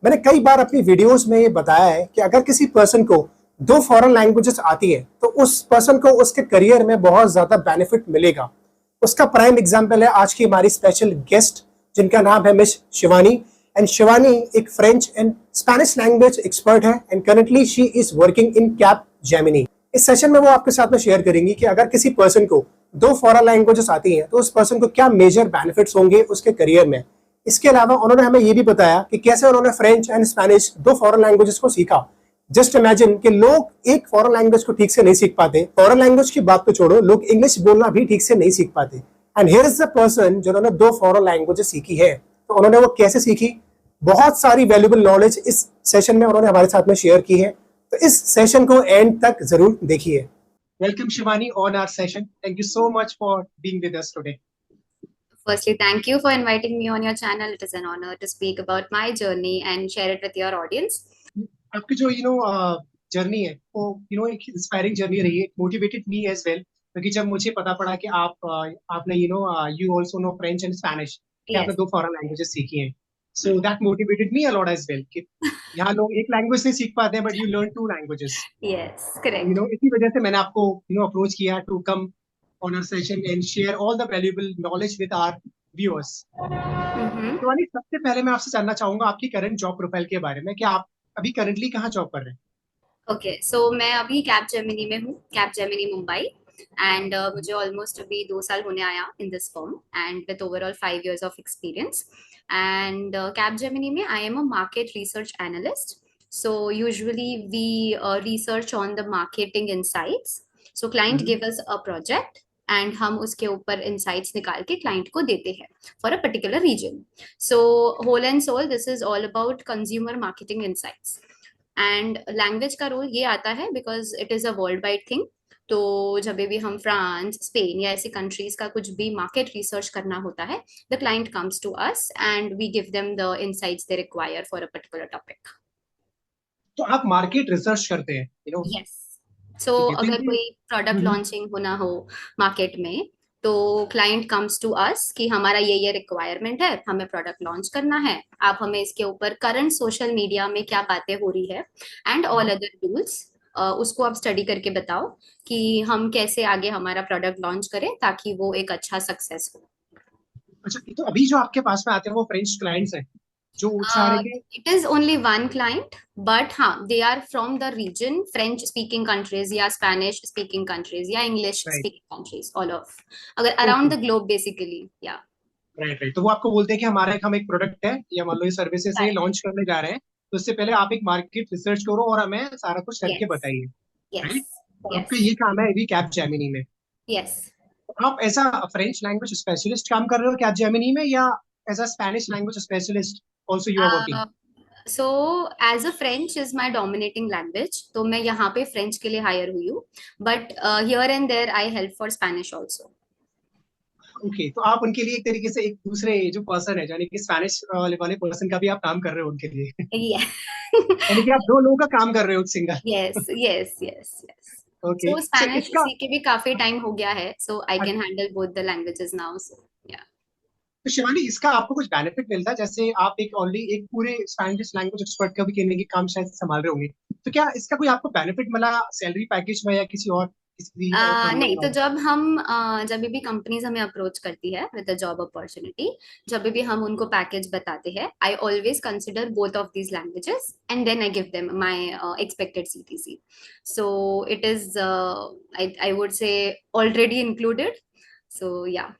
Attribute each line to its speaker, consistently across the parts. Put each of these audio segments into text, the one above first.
Speaker 1: मैंने कई बार अपनी वीडियोस में ये बताया है कि अगर किसी पर्सन को 2 फॉरेन लैंग्वेजेस आती है तो उस पर्सन को उसके करियर में बहुत ज्यादा बेनिफिट मिलेगा। उसका प्राइम एग्जांपल है आज की हमारी स्पेशल गेस्ट, जिनका नाम है मिस शिवानी। एंड शिवानी एक French and Spanish language expert है and currently she is working in Capgemini. इस सेशन में वो आपके साथ में शेयर करेंगी कि अगर किसी पर्सन को 2 फॉरेन लैंग्वेजेस आती हैं तो उस पर्सन को क्या मेजर बेनिफिट्स होंगे उसके करियर में। इसके अलावा उन्होंने हमें ये भी बताया कि कैसे उन्होंने French and Spanish 2 foreign languages को सीखा। जस्ट इमेजिन कि लोग एक फॉरेन लैंग्वेज को ठीक से नहीं सीख पाते, फॉरेन लैंग्वेज की बात तो छोड़ो, लोग इंग्लिश बोलना भी ठीक से नहीं सीख पाते। And here is the person जिन्होंने 2 फॉरेन लैंग्वेजेस सीखी है। तो उन्होंने वो कैसे सीखी, बहुत सारी वैल्यूएबल नॉलेज इस सेशन में उन्होंने हमारे साथ में शेयर की है। तो इस सेशन को एंड तक जरूर देखिए। Welcome Shivani on our session. Thank you so much for being with us today.
Speaker 2: Firstly, thank you for inviting me on your channel. It is an honor to speak about my journey and share it with your audience.
Speaker 1: आपकी जो journey है वो एक inspiring journey रही है, motivated me as well, क्योंकि जब मुझे पता पड़ा कि आपने you also know French and Spanish, कि आपने
Speaker 2: Yes.
Speaker 1: 2 फॉरेन लैंग्वेजेस सीखी हैं, so that motivated me a lot as well कि यहाँ लोग एक लैंग्वेज नहीं सीख पाते हैं but you learn 2 languages.
Speaker 2: Yes, correct.
Speaker 1: इसी वजह से मैंने आपको अप्रोच किया to come on our session and share all the valuable knowledge with our viewers.
Speaker 2: Mm-hmm.
Speaker 1: तो सबसे पहले मैं आपसे जानना चाहूंगा आपकी करंट जॉब प्रोफाइल के बारे में कि आप अभी करंटली कहाँ जॉब कर रहे हैं।
Speaker 2: Okay, so मैं अभी कैप जेमिनी में हूँ, कैप जेमिनी मुंबई। एंड मुझे ऑलमोस्ट अभी 2 साल होने आया in this firm and with overall 5 years of experience. And Capgemini में I am a market research analyst. So usually we research on the marketing insights. So client give us a project and हम उसके ऊपर insights निकाल के client को देते हैं for a particular reason. So whole and soul this is all about consumer marketing insights. And language का role ये आता है because it is a world wide thing. तो जब भी हम फ्रांस, स्पेन या ऐसी कंट्रीज का कुछ भी मार्केट रिसर्च करना होता है, the client comes to us and we give them the insights they require for a particular topic.
Speaker 1: तो आप मार्केट रिसर्च करते हैं
Speaker 2: यस. सो
Speaker 1: ठीक है तो
Speaker 2: अगर
Speaker 1: ये
Speaker 2: कोई प्रोडक्ट
Speaker 1: हम्म,
Speaker 2: लॉन्चिंग होना हो मार्केट में, तो क्लाइंट कम्स टू अस कि हमारा ये रिक्वायरमेंट है, हमें प्रोडक्ट लॉन्च करना है, आप हमें इसके ऊपर करंट सोशल मीडिया में क्या बातें हो रही है एंड ऑल अदर टूल्स, उसको आप स्टडी करके बताओ कि हम कैसे आगे हमारा प्रोडक्ट लॉन्च करें ताकि वो एक अच्छा सक्सेस हो.
Speaker 1: अच्छा तो अभी जो आपके पास में आते हैं वो फ्रेंच क्लाइंट्स हैं जो चाह रहे के।
Speaker 2: It is only one client, but हाँ, they are from the region, French speaking countries या Spanish speaking countries या English
Speaker 1: right,
Speaker 2: speaking countries, all of, अगर
Speaker 1: okay,
Speaker 2: around the globe basically, yeah.
Speaker 1: Right right. तो वो आपको बोलते हैं कि हम एक प्रोडक्ट है या मान लो ये सर्विसेज है
Speaker 2: Right.
Speaker 1: लॉन्च करने जा रहे हैं, तो इससे पहले आप एक मार्केट रिसर्च करो और हमें सारा कुछ करके
Speaker 2: Yes,
Speaker 1: बताइए। राइट,
Speaker 2: yes,
Speaker 1: तो आपका
Speaker 2: yes,
Speaker 1: ये काम है अभी कैप जेमिनी में।
Speaker 2: yes.
Speaker 1: तो आप ऐसा फ्रेंच लैंग्वेज स्पेशलिस्ट काम कर रहे हो कैप जेमिनी में, या as a Spanish language specialist also you are working.
Speaker 2: Uh, so as a French is my dominating language, तो मैं यहाँ पे French के लिए hire हुई हूँ, but here and there I help for Spanish also.
Speaker 1: Okay, तो आप उनके लिए एक तरीके से एक दूसरे जो पर्सन है यानी कि स्पेनिश वाले पर्सन का भी आप काम कर रहे हो उनके लिए
Speaker 2: Yeah.
Speaker 1: यानी कि आप 2 लोगों का काम कर रहे हो single.
Speaker 2: Yes, yes, yes, yes.
Speaker 1: Okay,
Speaker 2: So
Speaker 1: अच्छा
Speaker 2: Spanish
Speaker 1: इसका
Speaker 2: सीखे भी काफी टाइम हो गया है, so I can handle both the languages now. So yeah.
Speaker 1: तो शिवानी इसका आपको कुछ बेनिफिट मिलता है, जैसे आप एक ओनली एक पूरे स्पेनिश लैंग्वेज एक्सपर्ट का भी कहने की काम शायद संभाल रहे होंगे, तो क्या इसका कोई आपको बेनिफिट मिला सैलरी पैकेज में या किसी और किसी
Speaker 2: नहीं, तो जब भी कंपनीज हमें अप्रोच करती है विद द जॉब अपॉर्चुनिटी, जब भी हम उनको पैकेज बताते हैं, I always consider both of these languages and then I give them my expected CTC. So it is I would say already included. So yeah.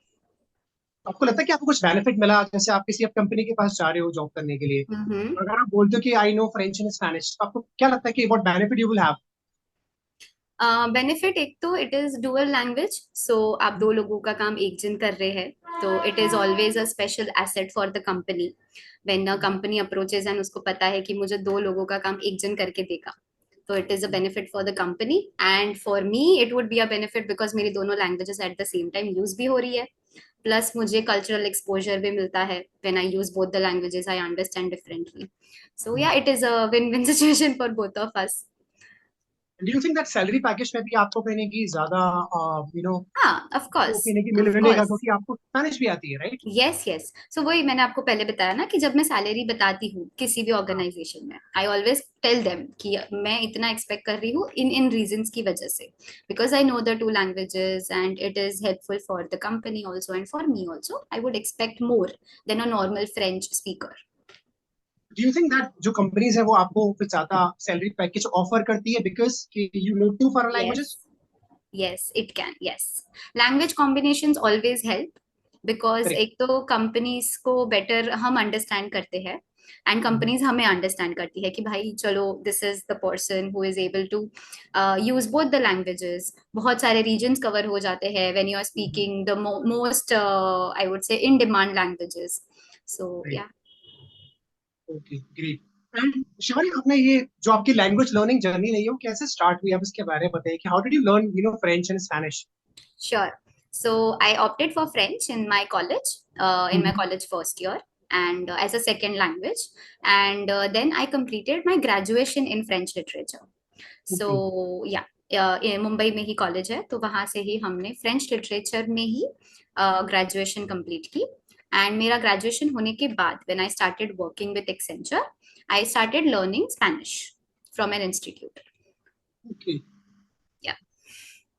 Speaker 1: आपको लगता है कि आपको कुछ बेनिफिट मिला, जैसे आप किसी कंपनी के पास जा रहे हो जॉब करने के लिए, तो अगर आप बोलते हो कि I know French and Spanish, तो आपको क्या लगता है कि what benefit you will have.
Speaker 2: Benefit एक तो इट इज डुअल लैंग्वेज, सो आप दो लोगों का काम एक जन कर रहे हैं, तो it is always a special asset for the company. When a company approaches and उसको पता है कि मुझे दो लोगों का काम एक जन करके देगा, तो it is a benefit for the company and for me it would be a benefit because मेरी दोनों languages at the same time use भी हो रही है. प्लस मुझे कल्चरल एक्सपोजर भी मिलता है. When I use both the languages I understand differently. So yeah, it is a win win situation for both of us.
Speaker 1: Do you think that salary package में भी आपको कहीं की ज्यादा
Speaker 2: हाँ, ऑफ
Speaker 1: वो
Speaker 2: कोर्स,
Speaker 1: कहीं की
Speaker 2: ऑफ
Speaker 1: मिलेगा,
Speaker 2: कोर्स।
Speaker 1: क्योंकि आपको स्पेनिश भी आती है, राइट?
Speaker 2: Yes, yes. सो वही मैंने आपको पहले बताया ना कि जब मैं सैलरी बताती हूँ किसी भी
Speaker 1: हाँ।
Speaker 2: ऑर्गेनाइजेशन में, आई ऑलवेज टेल देम कि मैं इतना एक्सपेक्ट कर रही हूँ इन इन रीजंस की वजह से, because I know the two languages and it is helpful for the company also and for me also. I would expect more than a normal French speaker.
Speaker 1: Do you think that जो companies है वो आपको कुछ ज्यादा salary package offer करती है because you know two foreign
Speaker 2: yes,
Speaker 1: languages?
Speaker 2: yes, it can, yes. Language combinations always help because
Speaker 1: correct.
Speaker 2: एक तो कंपनीज को बेटर हम अंडरस्टैंड करते हैं एंड कंपनीज हमें अंडरस्टैंड करती है कि भाई चलो this is the person who is able to use both the languages. बहुत सारे रीजन्स कवर हो जाते हैं when you are speaking the most I would say in demand languages. सो या।
Speaker 1: Okay, great. एंड शिवानी, आपने ये जो आपकी लैंग्वेज लर्निंग जर्नी रही है वो कैसे स्टार्ट हुई, आप इसके बारे में बताइए कि how did you learn French and Spanish?
Speaker 2: Sure. So I opted for French in my college first year, and as a second language. And then I completed my graduation in French literature.
Speaker 1: Okay.
Speaker 2: So yeah, ये मुंबई में ही college है, तो वहाँ से ही हमने French literature में ही graduation complete की। And मेरा ग्रेजुएशन होने के बाद when I started working with Accenture, I started learning Spanish from an institute.
Speaker 1: Okay.
Speaker 2: या।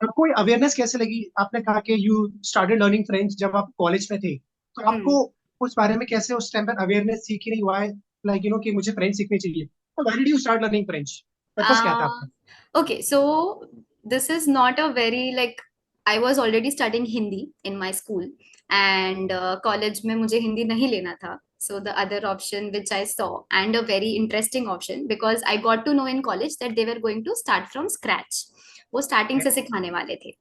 Speaker 1: आपको अवेयरनेस कैसे लगी? आपने कहा कि यू स्टार्टेड लर्निंग फ्रेंच जब आप कॉलेज में थे, तो आपको उस बारे में कैसे उस टाइम पर अवेयरनेस थी कि नहीं, व्हाई लाइक कि मुझे फ्रेंच सीखनी चाहिए, तो why did you start learning French? Purpose क्या था
Speaker 2: Uh,
Speaker 1: आपका?
Speaker 2: okay, so this is not a very like I was already studying Hindi in my school and college में मुझे हिंदी नहीं लेना था. So the other option which I saw and a very interesting option because I got to know in college that they were going to start from scratch. वो starting से सिखाने वाले थे,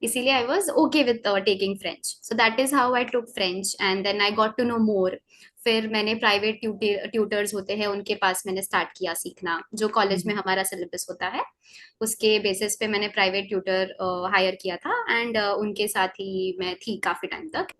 Speaker 2: इसीलिए I was okay with taking French. So that is how I took French and then I got to know more. फिर मैंने private tutors होते हैं उनके पास मैंने स्टार्ट किया सीखना, जो कॉलेज में हमारा सिलेबस होता है उसके बेसिस पे मैंने प्राइवेट ट्यूटर हायर किया था एंड उनके साथ ही मैं थी काफी टाइम तक।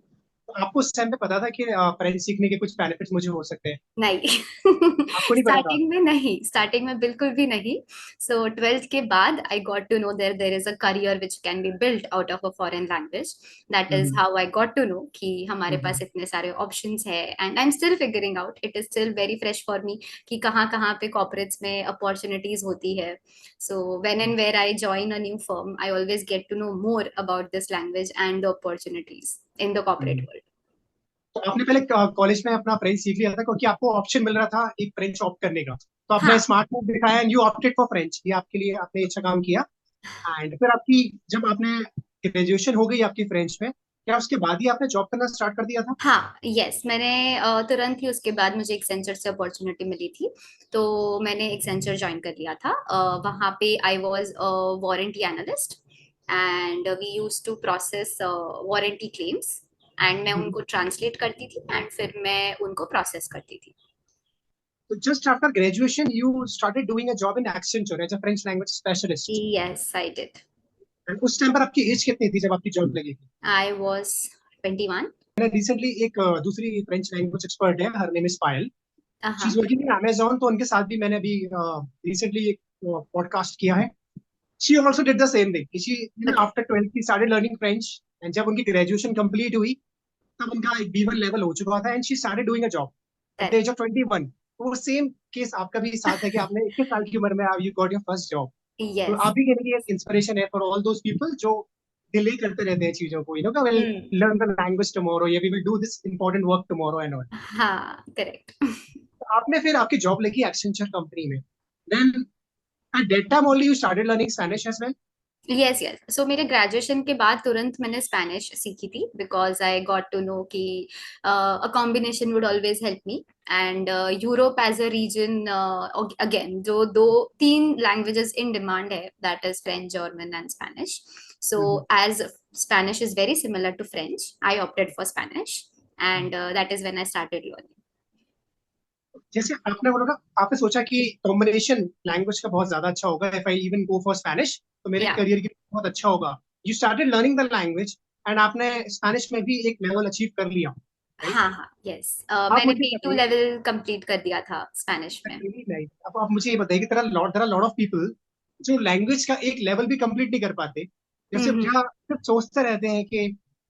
Speaker 1: तो आपको उस टाइम पे पता था कि फ्रेंच सीखने के कुछ बेनिफिट्स मुझे हो सकते हैं?
Speaker 2: नहीं।
Speaker 1: आपको नहीं पता था?
Speaker 2: स्टार्टिंग में नहीं, स्टार्टिंग में बिल्कुल भी नहीं। सो ट्वेल्थ के बाद I got to know there there is a career which can be built out of a foreign language. That is
Speaker 1: hmm.
Speaker 2: How I got to know कि हमारे
Speaker 1: हम्म।
Speaker 2: पास इतने सारे ऑप्शंस है and I am still figuring out, it is still very fresh for me कि कहाँ कहाँ पे कॉर्पोरेट्स में अपॉर्चुनिटीज होती है। So when and where I join a new firm I always get to know more about this language and the opportunities in the corporate
Speaker 1: hmm.
Speaker 2: World.
Speaker 1: तो आपने पहले कॉलेज में अपना फ्रेंच सीख लिया था क्योंकि आपको ऑप्शन मिल रहा था एक फ्रेंच ऑप्ट करने का, तो आपने
Speaker 2: हाँ,
Speaker 1: स्मार्ट मूव दिखाया and you opted for French, ये आपके लिए आपने अच्छा काम किया। एंड फिर आपकी जब आपने ग्रेजुएशन हो गई आपकी फ्रेंच में, क्या उसके बाद ही आपने जॉब करना स्टार्ट कर दिया था?
Speaker 2: हाँ, यस। मैंने तुरंत ही उसके बाद मुझे एक्सेंचर से अपॉर्चुनिटी मिली थी, तो मैंने एक्सेंचर ज्वाइन कर लिया था। वहाँ पे I was warranty analyst and we use to process warranty claims and मैं उनको ट्रांसलेट करती थी एंड फिर मैं उनको प्रोसेस करती थी।
Speaker 1: तो just after graduation you started doing a job in Accenture as a French language specialist.
Speaker 2: Yes, I did.
Speaker 1: And उस टाइम पर आपकी एज कितनी थी जब आपकी जॉब लगी थी?
Speaker 2: I was 21।
Speaker 1: मैंने रिसेंटली एक दूसरी फ्रेंच लैंग्वेज एक्सपर्ट है, her name is Payal, she is
Speaker 2: हाँ।
Speaker 1: वर्किंग इन अमेजोन, तो उनके साथ भी मैंने अभी रिसेंटली एक पॉडकास्ट किया है। She also did the same thing, she
Speaker 2: okay.
Speaker 1: After 12th she started learning French, and जब उनकी ग्रेजुएशन कंप्लीट हुई तब उनका एक B1 लेवल हो चुका था and she started doing a job at the age of 21। तो वो सेम केस आपका भी साथ है कि आपने 21 साल की उम्र में you got your first job. तो
Speaker 2: यस।
Speaker 1: आप भी कहने की एक इंस्पिरेशन है फॉर ऑल दोस पीपल जो डिले करते रहते हैं चीजों को, will
Speaker 2: hmm.
Speaker 1: Learn the language tomorrow या we will do this important work tomorrow and all.
Speaker 2: हाँ, करेक्ट।
Speaker 1: आपने फिर आपकी जॉब लगी एक्सेंचर कंपनी में, then at that time only you started learning Spanish as well?
Speaker 2: Yes, yes. So मेरे graduation के बाद तुरंत मैंने स्पेनिश सीखी थी because I got to know कि a combination would always help me and Europe as a region. Again जो दो तीन लैंग्वेजेस इन डिमांड है that is French, German and Spanish. So as Spanish is very similar to French, I opted for Spanish and that is when I started learning.
Speaker 1: जैसे आपने बोला, आपने सोचा कि कॉम्बिनेशन लैंग्वेज का बहुत ज्यादा अच्छा होगा, if I even go for Spanish तो मेरे
Speaker 2: या।
Speaker 1: करियर के लिए बहुत अच्छा होगा। You started learning the language and आपने स्पेनिश में भी एक लेवल अचीव कर लिया, राइट?
Speaker 2: हाँ, हाँ, यस।
Speaker 1: आप
Speaker 2: मैंने
Speaker 1: मुझे
Speaker 2: B2
Speaker 1: बताइए,
Speaker 2: लेवल कंप्लीट कर दिया था स्पेनिश में।
Speaker 1: अब आप मुझे ये बताइए कि there are lot of people जो लैंग्वेज का एक लेवल भी कंप्लीट नहीं कर पाते, जैसे
Speaker 2: हम्म।
Speaker 1: जहाँ सिर्फ सोचते रहते हैं कि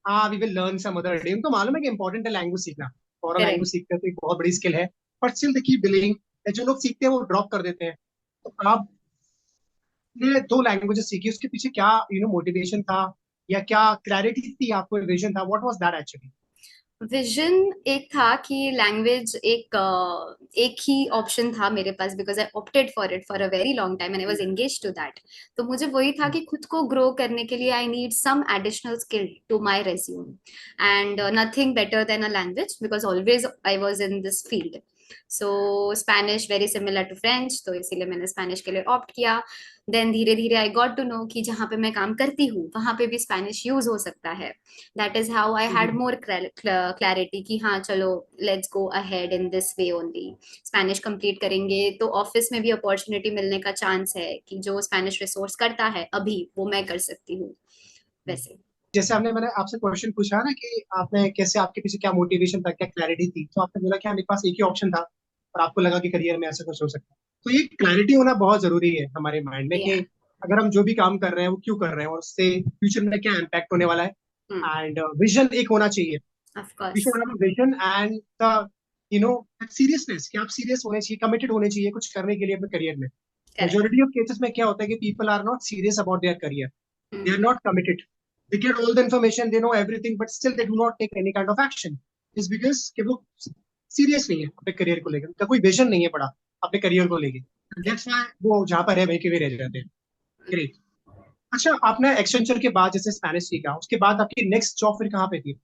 Speaker 1: हाँ we will learn some other day. उनको मालूम है कि इंपॉर्टेंट है लैंग्वेज सीखना, फॉरेन
Speaker 2: करेक्ट।
Speaker 1: लैंग्वेज सीखना तो एक बहुत बड़ी स्किल है, but still they keep delaying. जो लोग सीखते हैं वो ड्रॉप कर देते हैं। तो आपने दो लैंग्वेजेस सीखी, उसके पीछे क्या मोटिवेशन था, या क्या क्लैरिटी थी, आपको विजन था, what was that actually?
Speaker 2: Vision एक था कि लैंग्वेज एक ही ऑप्शन था मेरे पास, because I opted for it for a very long time and I was engage to that. तो मुझे वही था कि खुद को ग्रो करने के लिए I need some additional skill to my resume, and nothing better than a language because always I was in this field. So Spanish very similar to French, तो इसीलिए मैंने स्पैनिश के लिए ऑप्ट किया। देन धीरे धीरे आई गॉट टू नो कि जहाँ पे मैं काम करती हूँ वहां पे भी स्पैनिश यूज हो सकता है। That is how I had more clarity कि हाँ चलो, let's go ahead in this way only. Spanish complete करेंगे तो ऑफिस में भी अपॉर्चुनिटी मिलने का चांस है कि जो स्पैनिश रिसोर्स करता है अभी वो मैं कर सकती हूँ वैसे।
Speaker 1: जैसे आपने, मैंने आपसे क्वेश्चन पूछा ना कि आपने कैसे, आपके पीछे क्या मोटिवेशन था, क्या क्लैरिटी थी, तो आपने बोला कि हाँ, मेरे पास एक ही ऑप्शन था और आपको लगा कि करियर में ऐसा कुछ हो सकता है। तो ये क्लैरिटी होना बहुत जरूरी है हमारे माइंड में
Speaker 2: या।
Speaker 1: कि अगर हम जो भी काम कर रहे हैं वो क्यों कर रहे हैं और उससे फ्यूचर में क्या इम्पैक्ट होने वाला है। एंड विजन एक होना चाहिए।
Speaker 2: Of
Speaker 1: we
Speaker 2: course.
Speaker 1: Should have vision and the you know seriousness, कि आप सीरियस होने चाहिए, कमिटेड होने चाहिए कुछ करने के लिए अपने करियर में।
Speaker 2: करेक्ट।
Speaker 1: मेजोरिटी ऑफ केसेस में क्या होता है कि people are not serious about their career, they are not committed, they get all the information, they know everything, but still they do not take any kind of action, is because कि वो serious नहीं है अपने career को लेकर, उनका कोई vision नहीं है बड़ा अपने करियर को लेकर। दैट्स व्हाई वो जहाँ पर है वहीं के भी रह जाते हैं। ग्रेट। अच्छा, आपने एक्सेंचर के बाद जैसे स्पेनिश सीखा, उसके बाद आपकी नेक्स्ट जॉब फिर कहाँ पे थी?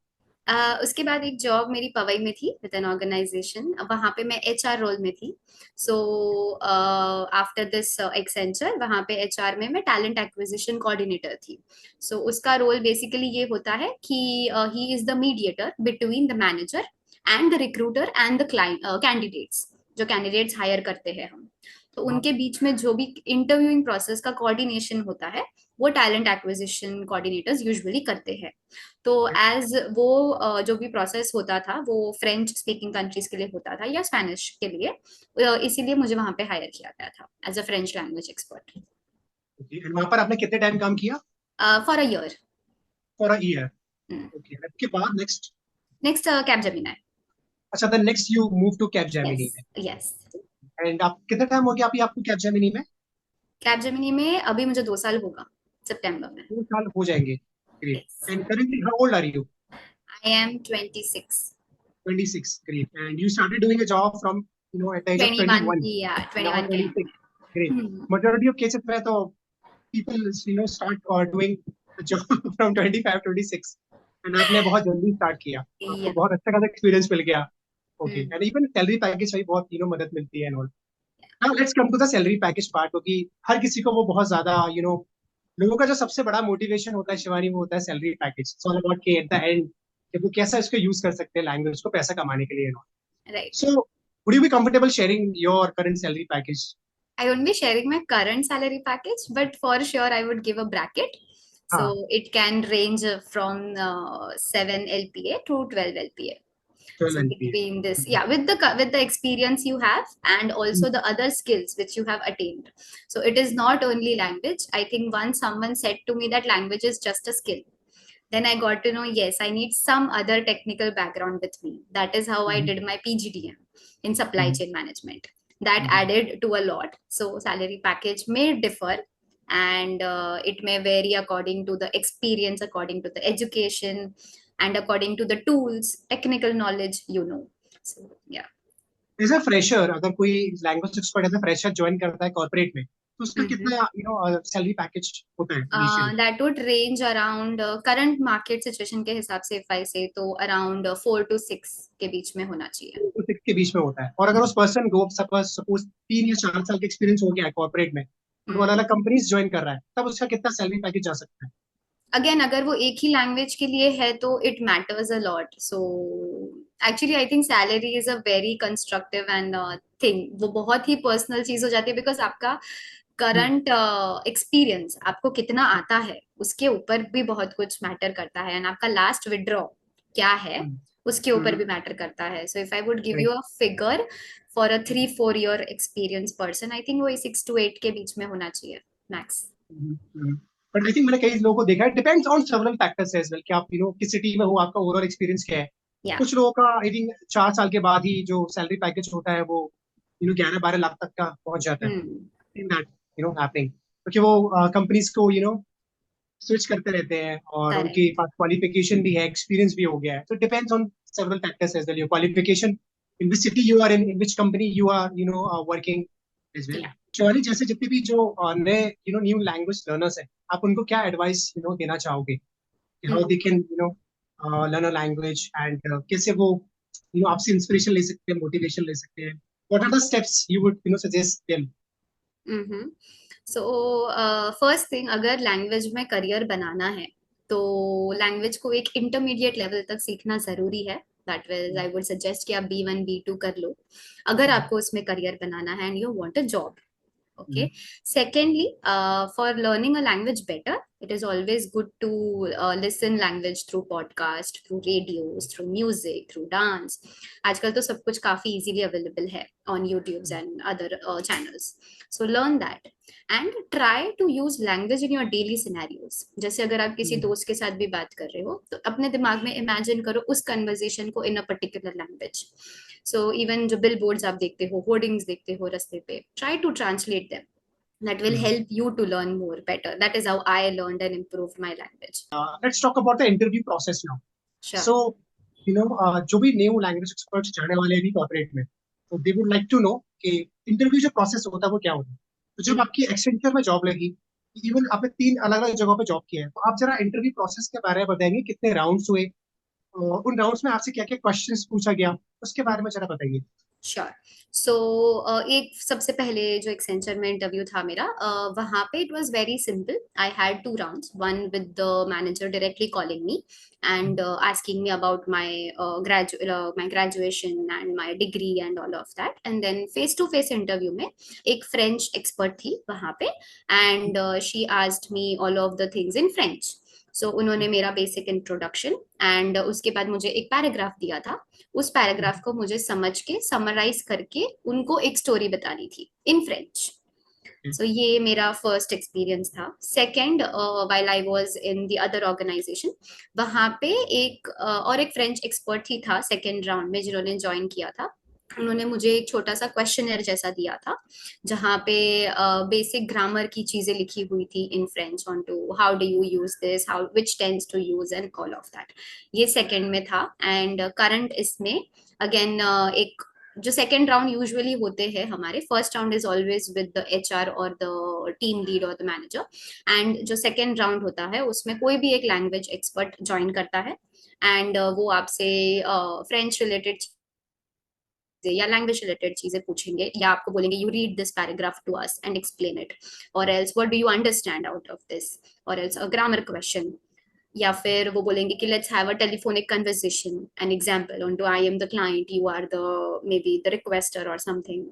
Speaker 2: उसके बाद एक जॉब मेरी पवई में थी विद एन ऑर्गेनाइजेशन, वहां पे मैं एचआर रोल में थी। सो आफ्टर दिस एक्सेंचर वहां पे एचआर में मैं टैलेंट एक्विजिशन कोऑर्डिनेटर थी। सो उसका रोल बेसिकली ये होता है कि he is the mediator between the manager and the recruiter and the client candidates, जो कैंडिडेट्स हायर करते हैं हम। तो उनके बीच में जो भी इंटरव्यूइंग प्रोसेस का कोऑर्डिनेशन होता है वो टैलेंट एक्विजिशन कोऑर्डिनेटर्स यूजुअली करते हैं। तो एज वो जो भी प्रोसेस होता था वो फ्रेंच स्पीकिंग कंट्रीज के लिए होता था या स्पेनिश के लिए, इसीलिए मुझे वहां पे हायर किया गया था as a French language expert
Speaker 1: and वहां पर आपने कितने टाइम काम किया?
Speaker 2: For a year.
Speaker 1: For a year. Okay, उसके बाद नेक्स्ट?
Speaker 2: Next Capgemini.
Speaker 1: अच्छा, the next you move to Cap
Speaker 2: yes.
Speaker 1: Gemini.
Speaker 2: Yes.
Speaker 1: And आप कितने टाइम हो गया अभी आपको कैप जेमिनी में?
Speaker 2: कैप जेमिनी में अभी मुझे 2 साल होगा सितंबर में।
Speaker 1: 2 साल हो जाएंगे। Great.
Speaker 2: Yes.
Speaker 1: And currently how old are you?
Speaker 2: I am 26।
Speaker 1: 26. Great. And you started doing a job from, at the age of
Speaker 2: 21
Speaker 1: 21.
Speaker 2: की, या
Speaker 1: Now
Speaker 2: 21 के
Speaker 1: 26. Great.
Speaker 2: And
Speaker 1: Majority of cases में तो people, start doing a job from 25, 26. And आपने बहुत जल्दी start किया, आपको
Speaker 2: या।
Speaker 1: बहुत अच्छा खासा एक्सपीरियंस मिल गया। Okay, and even salary package भी बहुत मदद मिलती है and all. Now let's come to the salary package part, क्योंकि हर किसी को वो बहुत ज्यादा लोगों का जो सबसे बड़ा मोटिवेशन होता है शिवानी, वो होता है salary package. It's all about के एट द एंड कि वो कैसा इसको यूज कर सकते हैं लैंग्वेज को पैसा कमाने के लिए।
Speaker 2: Right.
Speaker 1: So, would you be comfortable sharing your current salary package?
Speaker 2: I won't be sharing my current salary package, but for sure I would give a bracket.
Speaker 1: हाँ,
Speaker 2: So it can range from 7 LPA to 12 LPA.
Speaker 1: 12
Speaker 2: So
Speaker 1: LPA.
Speaker 2: between this, yeah, with the experience you have and also the other skills which you have attained. So it is not only language. I think once someone said to me that language is just a skill, then I got to know, yes, I need some other technical background with me. That is how I did my PGDM in supply chain management. That added to a lot. So salary package may differ, and it may vary according to the experience, according to the education, and according to the tools, technical knowledge, So yeah.
Speaker 1: As a fresher, अगर कोई language expert as a fresher join करता है corporate में, तो उसका
Speaker 2: Mm-hmm.
Speaker 1: कितना salary package होता है initially?
Speaker 2: That would range around current market situation के हिसाब से, if I say, तो around 4 to 6 के बीच में होना चाहिए।
Speaker 1: 6 के बीच में होता है। और अगर उस पर्सन को सपोज सपोज 3 या 4 साल का एक्सपीरियंस हो गया है कॉर्पोरेट में और वो अलग अलग कंपनीज ज्वाइन कर रहा है, तब उसका कितना सैलरी पैकेज जा सकता है?
Speaker 2: अगेन अगर वो एक ही लैंग्वेज के लिए है तो it matters a lot. So actually I think salary is a very constructive and thing, वो बहुत ही पर्सनल चीज हो जाती है, बिकॉज आपका
Speaker 1: हम्म,
Speaker 2: करंट एक्सपीरियंस आपको कितना आता है उसके ऊपर भी बहुत कुछ मैटर करता है, एंड आपका लास्ट विड्रॉ क्या है
Speaker 1: हम्म,
Speaker 2: उसके ऊपर
Speaker 1: हम्म,
Speaker 2: भी मैटर करता है। So if I would give
Speaker 1: right.
Speaker 2: You a figure for a 3-4 year experience person, I think वो 6 to 8 के बीच में होना चाहिए। मैक्स।
Speaker 1: बट आई थिंक मैंने कई लोगों को देखा है, depends on several factors as well कि आप किस सिटी में हो, आपका ओवरऑल एक्सपीरियंस क्या है।
Speaker 2: या
Speaker 1: कुछ लोगों का आई थिंक 4 साल के बाद ही जो सैलरी पैकेज होता है वो 11-12 लाख तक का पहुंच जाता है, इन दैट हैपनिंग, क्योंकि वो कंपनीज को स्विच करते रहते हैं और उनके
Speaker 2: करेक्ट।
Speaker 1: पास क्वालिफिकेशन भी है, एक्सपीरियंस भी हो गया है, तो depends on several factors as well, your qualification, in which city you are, in which company you are working as well.
Speaker 2: या
Speaker 1: शिवानी, जैसे जितने भी जो नए न्यू लैंग्वेज लर्नर्स हैं, आप उनको क्या एडवाइस देना चाहोगे कि how they can learn a language, and कैसे वो आपसे इंस्पिरेशन ले सकते हैं, मोटिवेशन ले सकते हैं, what are the steps you would suggest them?
Speaker 2: Hmm. So first thing, अगर लैंग्वेज में करियर बनाना है तो लैंग्वेज को एक इंटरमीडिएट लेवल तक सीखना जरूरी है। दैट वीज आई वुड सजेस्ट कि आप B1 B2 कर लो अगर आपको उसमें करियर बनाना है and you want a job. Okay. Secondly, for learning a language better, it is always good to listen language through podcast, through radios, through music, through dance. आजकल तो सब कुछ काफी easily available है on YouTube and other channels. So learn that and try to use language in your daily scenarios. जैसे अगर आप किसी दोस्त के साथ भी बात कर रहे हो तो अपने दिमाग में imagine करो उस conversation को in a particular language. So even जो बिल बोर्ड्स आप देखते हो, होर्डिंग्स देखते हो रास्ते पे, try to translate them. That will help you to learn more better. That is how I learned and improved my language.
Speaker 1: Let's talk about the interview process now.
Speaker 2: Sure.
Speaker 1: सो जो भी new language experts जाने वाले हैं corporate में, तो they would like to know कि interview जो process होता है वो क्या होता है। तो जब
Speaker 2: Mm.
Speaker 1: आपकी एक्सेंचर में जॉब लगी, इवन आपने 3 अलग अलग जगहों पे जॉब किया है, तो आप जरा इंटरव्यू प्रोसेस के बारे में बताएंगे, कितने राउंड्स हुए, उन राउंड्स में आपसे क्या क्या क्वेश्चंस पूछा गया, उसके बारे में जरा बताइए।
Speaker 2: श्योर। सो एक सबसे पहले जो एक्सेंचर में इंटरव्यू था मेरा, वहाँ पे it was very simple. I had 2 rounds, one with the manager directly calling me and asking me about my graduation and my degree and all of that, and then face to face interview में एक French expert थी वहाँ पे and she asked me all of the things in French. So उन्होंने मेरा basic introduction and उसके बाद मुझे एक पैराग्राफ दिया था. उस पैराग्राफ को मुझे समझ के समराइज करके उनको एक स्टोरी बतानी थी इन फ्रेंच. सो ये मेरा फर्स्ट एक्सपीरियंस था. Second, while I was in the other organisation, वहां पे और एक फ्रेंच एक्सपर्ट ही था सेकेंड राउंड में जिन्होंने ज्वाइन किया था. उन्होंने मुझे एक छोटा सा क्वेश्चनर जैसा दिया था जहाँ पे बेसिक ग्रामर की चीजें लिखी हुई थी in French on to how do you use this, how which tense to use and all of that. ये सेकंड में था. एंड करंट इसमें अगेन एक जो सेकेंड राउंड यूजुअली होते हैं हमारे, first round is always with the HR और द टीम लीड और द मैनेजर. एंड जो सेकेंड राउंड होता है उसमें कोई भी एक लैंग्वेज एक्सपर्ट ज्वाइन करता है एंड वो आपसे फ्रेंच रिलेटेड या लैंग्वेज रिलेटेड चीजें पूछेंगे या आपको बोलेंगे you read this paragraph to us and explain it, और else what do you understand out of this, और एल्स अ ग्रामर क्वेश्चन, या फिर वो बोलेंगे कि let's have a telephonic conversation, an example on to I am the client, you are the maybe the requester और something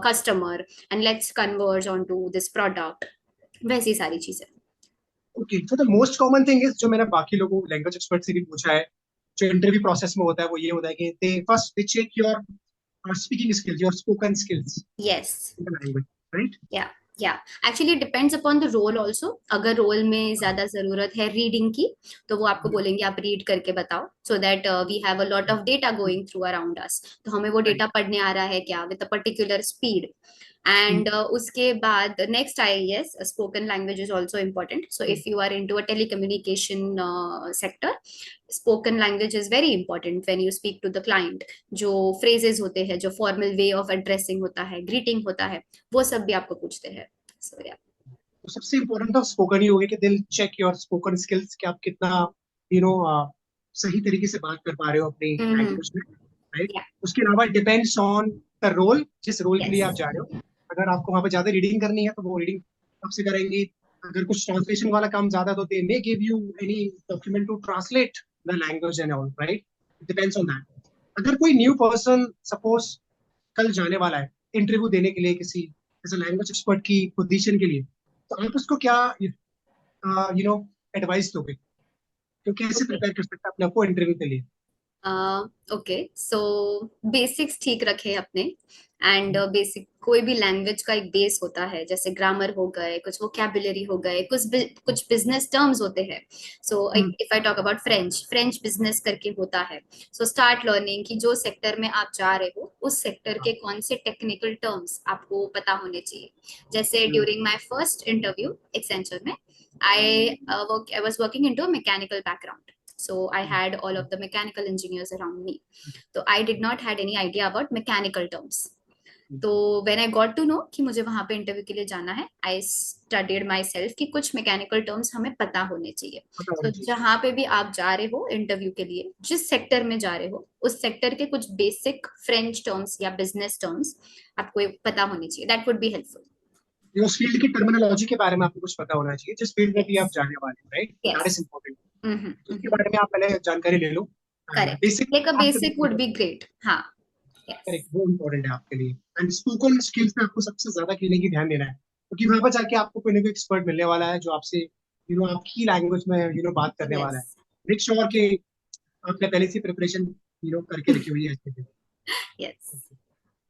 Speaker 2: customer, and let's converge on to this product. वैसी सारी चीजें.
Speaker 1: Okay, so the most common thing is, जो मैंने बाकी लोगों language expert से भी पूछा है, जो इंटरव्यू प्रोसेस में होता है, वो ये होता है कि they first they check your speaking skills, your spoken skills
Speaker 2: yes.
Speaker 1: In the language, right?
Speaker 2: Yeah yeah actually depends upon the role also. अगर रोल में ज्यादा जरूरत है रीडिंग की तो वो आपको बोलेंगे आप रीड करके बताओ, so that we have a lot of data going through around us. तो हमें वो डेटा पढ़ने आ रहा है क्या with a particular speed. And उसके बाद next I yes spoken language is also important. So if you are in to a telecommunication sector, spoken language is very important when you speak to the client. जो phrases होते हैं, जो formal way of addressing होता है, greeting होता है, वो सब भी आपको पूछते हैं. सो या.
Speaker 1: तो सबसे इम्पोर्टेंट तो स्पोकन ही होगी कि दिल चेक योर स्पोकन स्किल्स, कि आप कितना यू नो सही तरीके से बात कर पा रहे हो अपनी लैंग्वेज में, राइट?
Speaker 2: या.
Speaker 1: उसके अलावा डिपेंड्स ऑन द रोल, जिस रोल के लिए
Speaker 2: यस.
Speaker 1: आप जा रहे हो। अगर आपको वहां पे ज्यादा रीडिंग करनी है तो वो रीडिंग आपसे करेंगे। अगर कुछ ट्रांसलेशन वाला काम ज्यादा है, तो they may give you any document to translate the language and all, right? Depends on that. अगर कोई न्यू पर्सन सपोज कल जाने वाला है इंटरव्यू देने के लिए किसी ऐसे लैंग्वेज एक्सपर्ट की पोजीशन के लिए, तो आप उसको क्या एडवाइस दोगे, तो कैसे
Speaker 2: ओके.
Speaker 1: प्रिपेयर कर सकते हैं अपने आप को इंटरव्यू के लिए?
Speaker 2: ओके. सो बेसिक्स ठीक रखे अपने एंड बेसिक कोई भी लैंग्वेज का एक बेस होता है, जैसे ग्रामर हो गए, कुछ वोकैबुलरी हो गए, कुछ बिजनेस टर्म्स होते हैं. So if I talk about French, French business करके होता है. सो स्टार्ट लर्निंग कि जो सेक्टर में आप जा रहे हो उस सेक्टर के कौन से टेक्निकल टर्म्स आपको पता होने चाहिए. जैसे during my first interview Accenture में, I was working into a mechanical background. So I had all of the mechanical engineers around me. So I did not had any idea about mechanical terms. तो when I got to know कि मुझे वहां पे interview के लिए जाना है, I studied my self कि कुछ मैकेनिकल टर्म्स हमें पता होने चाहिए. तो जहाँ पे भी आप जा रहे हो इंटरव्यू के लिए, जिस सेक्टर में जा रहे हो उस सेक्टर के कुछ बेसिक फ्रेंच टर्म्स या बिजनेस टर्म्स आपको पता होने चाहिए. That would be helpful.
Speaker 1: उस फील्ड की टर्मिनोलॉजी के बारे में आपको कुछ पता होना चाहिए, जिस फील्ड में भी आप जाने वाले हैं, right? That is
Speaker 2: yes.
Speaker 1: Important. उसके बारे में आप पहले जानकारी ले लो.
Speaker 2: Correct.
Speaker 1: Basic
Speaker 2: like a basic would be great. हाँ. यस.
Speaker 1: करेक्ट, वो इम्पोर्टेंट है आपके लिए. एंड स्पोकन स्किल्स पे आपको सबसे ज्यादा के लिए ध्यान देना है, क्योंकि वहां पर जाके आपको कोई ना कोई एक्सपर्ट मिलने वाला है जो आपसे आपकी लैंग्वेज में बात करने वाला है.
Speaker 2: यस.
Speaker 1: मेक श्योर कि आपने पहले से प्रिपरेशन करके रखी हुई है इसके लिए.
Speaker 2: यस.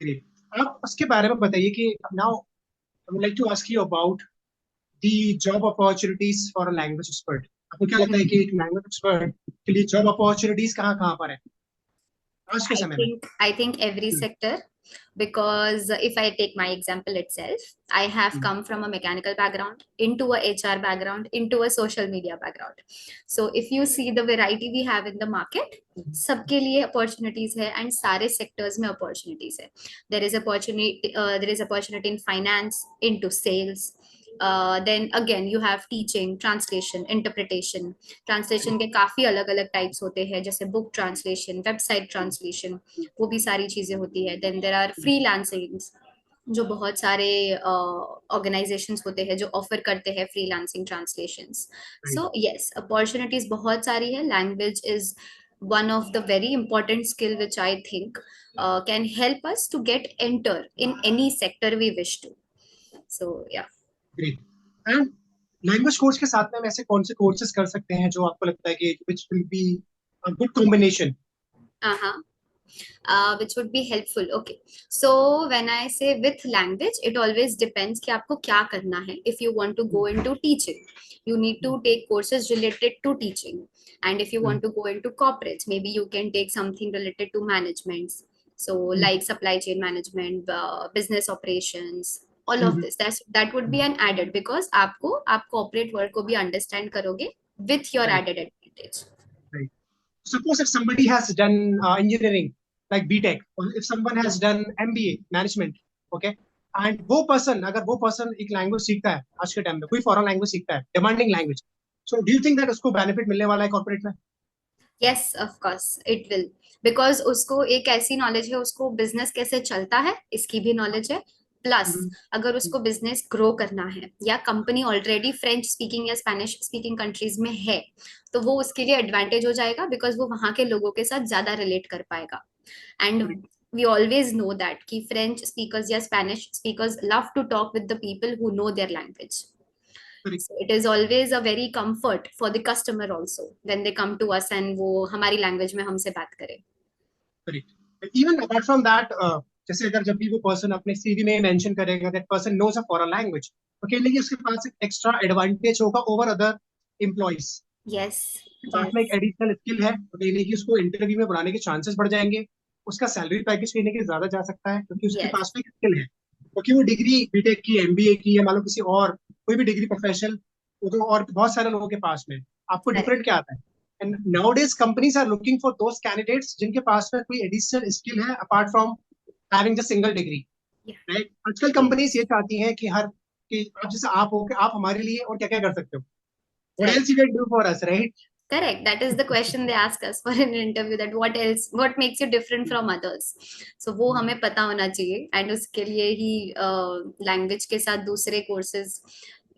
Speaker 1: ग्रेट. आप उसके बारे में बताइए कि now I would like to ask you about the job opportunities for a language expert. आपको क्या लगता है कि एक लैंग्वेज एक्सपर्ट के लिए जॉब अपॉर्चुनिटीज कहाँ कहाँ पर है आज के समय में?
Speaker 2: I think every sector, because if I take my example itself, I have come from a mechanical background into a HR background into a social media background. So if you see the variety we have in the market, सबके लिए opportunities है and सारे sectors में opportunities है. There is opportunity in finance, into sales. Then again you have teaching, translation, interpretation. Translation के काफी अलग अलग टाइप्स होते हैं, जैसे बुक ट्रांसलेशन, वेबसाइट ट्रांसलेशन, वो भी सारी चीजें होती है. देन देर आर फ्रीलांसिंग, जो बहुत सारे ऑर्गेनाइजेशंस होते हैं जो ऑफर करते हैं freelancing translations. So yes, opportunities बहुत सारी है. Language is one of the very important skill which I think can help us to get enter in any sector we wish to. So yeah.
Speaker 1: Great. And language course के साथ में हम ऐसे कौन से कोर्सेज कर सकते हैं जो आपको लगता है कि which will be a good combination?
Speaker 2: Uh-huh. Which would be helpful. Okay. So when I say with language, it always depends कि आपको क्या करना है. If you want to go into teaching, you need to take courses related to teaching. And if you want to go into corporates, maybe you can take something related to management. So like supply chain management, business operations, all of this. That would be an added, because आप corporate world को भी understand करोगे with your added advantage.
Speaker 1: Right. Suppose if somebody has done engineering, like BTech, or if someone has done MBA, management, okay, and अगर वो person एक language सीखता है आज के टाइम में, कोई फॉरेन लैंग्वेज सीखता है, demanding language, so do you think that उसको बेनिफिट मिलने वाला है कॉर्पोरेट में?
Speaker 2: Yes, of course it will. Because उसको एक ऐसी नॉलेज है, उसको बिजनेस कैसे चलता है इसकी भी नॉलेज है. प्लस अगर उसको बिजनेस ग्रो करना है या कंपनी ऑलरेडी फ्रेंच स्पीकिंग या स्पेनिश स्पीकिंग कंट्रीज में है, तो वो उसके लिए एडवांटेज हो जाएगा, बिकॉज वो वहां के लोगों के साथ ज्यादा रिलेट कर पाएगा. And we always know that कि फ्रेंच स्पीकर्स या Spanish speakers love to talk with the people who know their language. So it is always a very comfort for the customer also when they come to us and वो हमारी language में हमसे बात करे.
Speaker 1: Correct. Even apart from that, जैसे अगर जब भी वो पर्सन अपने सीवी में मेंशन करेगा that person knows a foreign language, तो कहीं ना उसके पास एक एक्स्ट्रा एडवांटेज होगा ओवर अदर एम्प्लॉइज.
Speaker 2: Yes.
Speaker 1: पास में एक
Speaker 2: Yes.
Speaker 1: एडिशनल स्किल है, तो कहीं ना उसको इंटरव्यू में बुलाने के चांसेस बढ़ जाएंगे. उसका सैलरी पैकेज कहीं ना ज्यादा जा सकता है, क्योंकि उसके
Speaker 2: Yes.
Speaker 1: पास में एक स्किल है. क्योंकि वो डिग्री बीटेक की, एमबीए की, या मान लो किसी और कोई भी डिग्री प्रोफेशनल, वो तो और बहुत सारे लोगों के पास में. आपको
Speaker 2: Correct.
Speaker 1: डिफरेंट क्या आता है? And nowadays companies are looking for those candidates जिनके पास में कोई एडिशनल स्किल है apart from having the single degree.
Speaker 2: Yeah.
Speaker 1: Right. आजकल कंपनीज ये चाहती हैं कि हर कि आप जैसे आप हो कि आप हमारे लिए और क्या क्या कर सकते हो. What
Speaker 2: Correct.
Speaker 1: Else you can do for us, right?
Speaker 2: Correct. That is the question they ask us for an interview, that what else, what makes you different from others. So वो हमें पता होना चाहिए, and उसके लिए ही language के साथ दूसरे courses,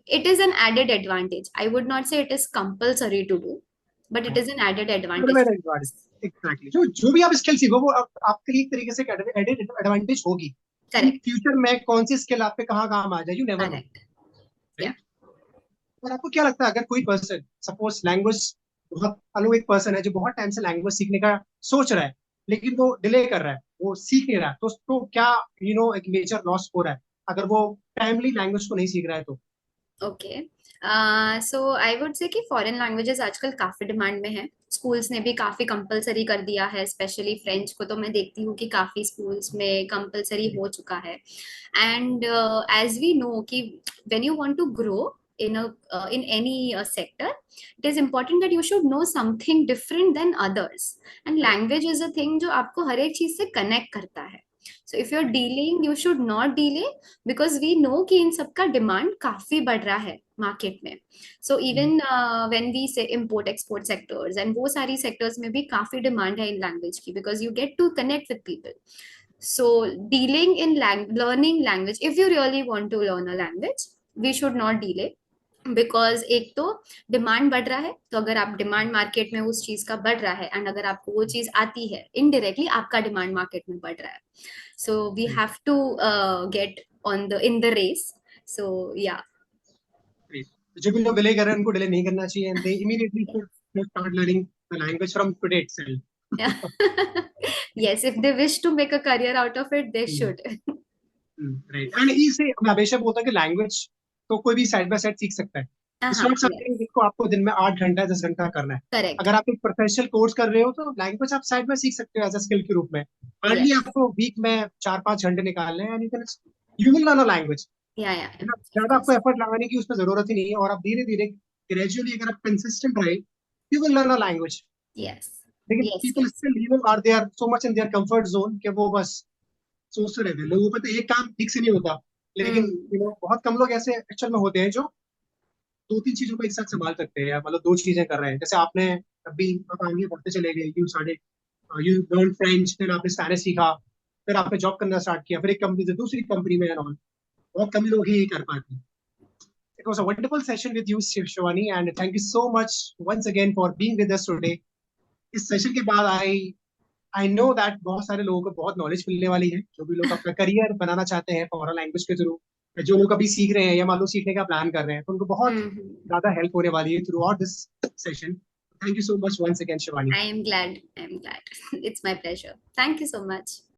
Speaker 2: it is an added advantage. I would not say it is compulsory to do, but it is an added advantage.
Speaker 1: Exactly. जो भी आप स्किल सीखो वो आपके लिए एक तरीके से एडेड एडवांटेज होगी.
Speaker 2: Correct.
Speaker 1: फ्यूचर में कौन सी स्किल आप पे कहाँ काम आ जाए, you never know.
Speaker 2: Correct. Yeah.
Speaker 1: और आपको क्या लगता है, अगर कोई पर्सन सपोज लैंग्वेज बहुत अलग, एक पर्सन है जो बहुत टाइम से लैंग्वेज सीखने का सोच रहा है लेकिन वो डिले कर रहा है, वो सीख नहीं रहा है, तो उसको क्या एक मेजर लॉस हो रहा है अगर वो टाइमली लैंग्वेज को नहीं सीख रहा है तो?
Speaker 2: ओके, सो आई वुड से कि फॉरेन लैंग्वेजेस आजकल काफी डिमांड में है। स्कूल्स ने भी काफी कंपलसरी कर दिया है, स्पेशली फ्रेंच को तो मैं देखती हूँ कि काफी स्कूल्स में कंपलसरी हो चुका है। एंड एज वी नो कि when you want to grow in any sector, it is important that you should know something different than others, and language is a thing जो आपको हर एक चीज से कनेक्ट करता है। so if you're dealing, you should not delay, because we know कि इन सब का डिमांड काफी बढ़ रहा है मार्केट में। So even when we say import export sectors and वो सारी सेक्टर्स में भी काफी डिमांड है इन लैंग्वेज की, because you get to connect with people. So dealing in learning language, if you really want to learn a language, we should not delay. Because एक तो demand बढ़ रहा है, तो अगर आप डिमांड मार्केट में उस चीज का बढ़ रहा है एंड अगर आपको वो चीज आती है, इनडायरेक्टली आपका डिमांड मार्केट में बढ़ रहा है। so we have to get on the in the race, so yeah.
Speaker 1: जो भी लोग डिले कर रहे हैं उनको डिले नहीं करना चाहिए, and they immediately should start learning the language from today
Speaker 2: Yeah.
Speaker 1: Itself.
Speaker 2: Yes, if they wish to make a career out of it, they should.
Speaker 1: Right, and इससे मैं हमेशा बोलता हूँ कि लैंग्वेज तो कोई भी साइड बाय साइड सीख सकता है। इट्स
Speaker 2: हाँ,
Speaker 1: नॉट समथिंग
Speaker 2: yes,
Speaker 1: जिसको आपको दिन में 8 घंटा 10 घंटा करना है।
Speaker 2: correct,
Speaker 1: अगर आप एक प्रोफेशनल कोर्स कर रहे हो तो लैंग्वेज आप साइड में सीख सकते हो एज अ स्किल के रूप में। हार्डली
Speaker 2: yes,
Speaker 1: आपको वीक में 4-5 घंटे निकालने हैं, and you will learn a language.
Speaker 2: yeah, of
Speaker 1: ज्यादा आपको
Speaker 2: course,
Speaker 1: एफर्ट लगाने की उसमें जरूरत ही नहीं है, और आप धीरे धीरे ग्रेजुअली अगर आप कंसिस्टेंट रहे, you will learn a language.
Speaker 2: yes,
Speaker 1: लेकिन
Speaker 2: yes,
Speaker 1: people
Speaker 2: yes,
Speaker 1: still are they are so much in their comfort zone कि वो बस सोचते रहते हैं। लोगों पे तो एक काम ठीक से नहीं होता, लेकिन
Speaker 2: hmm,
Speaker 1: बहुत कम लोग ऐसे एक्चुअल में होते हैं जो 2-3 चीजों को एक साथ संभाल सकते हैं, या मतलब 2 चीजें कर रहे हैं। जैसे आपने अभी आप आगे बढ़ते चले गए, यू लर्न फ्रेंच, फिर आपने स्पेनिश सीखा, फिर आपने जॉब करना स्टार्ट किया, फिर एक कंपनी से दूसरी कंपनी में एंड ऑल। बहुत कम लोग ही ये कर पाते हैं। It was a wonderful session with you, Shivani, and thank you so much once again for being with us today. इस सेशन के बाद आई नो दैट बहुत सारे लोगों को बहुत नॉलेज मिलने वाली है, जो भी लोग अपना करियर बनाना चाहते हैं फॉरेन लैंग्वेज के थ्रू, जो लोग अभी सीख रहे हैं या मान लो सीखने का प्लान कर रहे हैं, तो उनको बहुत
Speaker 2: hmm.
Speaker 1: ज्यादा हेल्प होने वाली है throughout this session. Thank you so much once again, Shivani.
Speaker 2: I am glad, it's my pleasure, thank you so much.